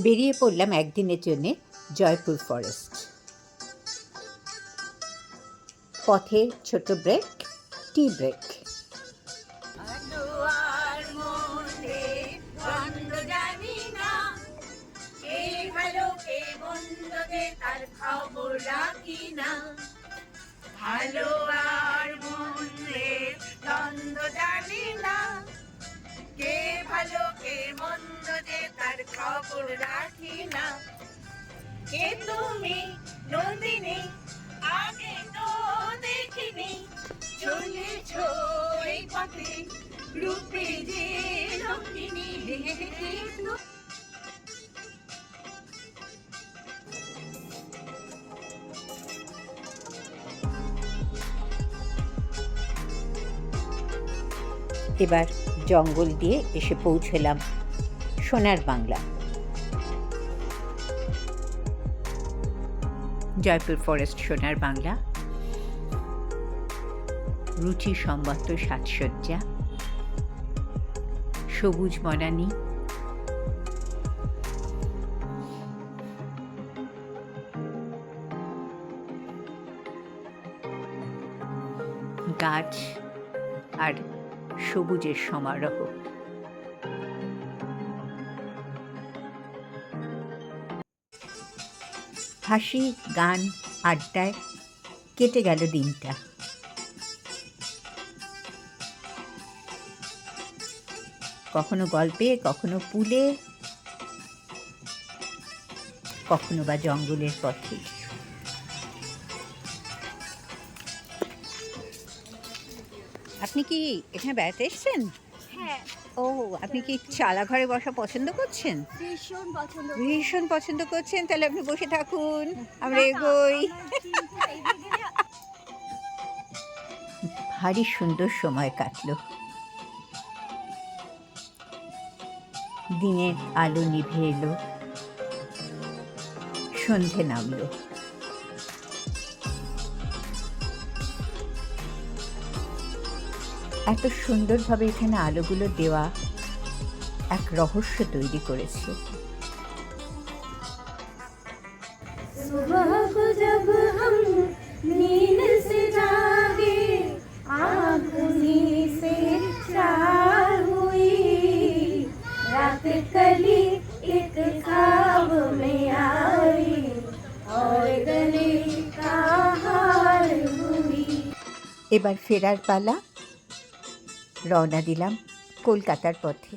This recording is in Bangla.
বেরিয়ে পড়লাম একদিনের জন্যে জয়পুর ফরেস্ট। পথে ছোট ব্রেক, টি ব্রেক। তার খবর রাখি না, ভালো আর মন্দে দ্বন্দ্ব জানি না, কে ভালো কে মন্দ যে তার খবর রাখি না। কে তুমি নন্দিনী, আগে তো দেখিনি, চলেছ এই পথে রূপে যে রঙ্গিনী। এবার জঙ্গল দিয়ে এসে পৌঁছলাম সোনার বাংলা। জয়পুর ফরেস্ট সোনার বাংলা, রুচি সম্বদ্ধ সাজসজ্জা, সবুজ বনানী, গাছ আর সবুজের সমারোহ। হাসি, গান, আড্ডায় কেটে গেল দিনটা। কখনো গল্পে, কখনো পুলে, কখনো বা জঙ্গলের পথে। আপনি কি এখানে বেড়াতে এসেছেন? হ্যাঁ, ও, আপনি কি চালা ঘরে বসা পছন্দ করছেন? ভীষণ পছন্দ। ভীষণ পছন্দ করছেন, তাহলে আপনি বসে থাকুন, আমরা না, না, এগোই। আমার কিন্তু এই দিকে ভারী সুন্দর সময় কাটলো। দিনের আলো নিভে এলো, সন্ধে নামলো। এত সুন্দরভাবে এখানে আলোগুলো দেওয়া এক রহস্য তৈরি করেছে। सुबह को जब हम नींद से जागे, आँख उन्हीं से चार हुई, रात कली एक ख्वाब में आई और गले का हार हुई। এবার ফেরার পালা। রওনা দিলাম কলকাতার পথে।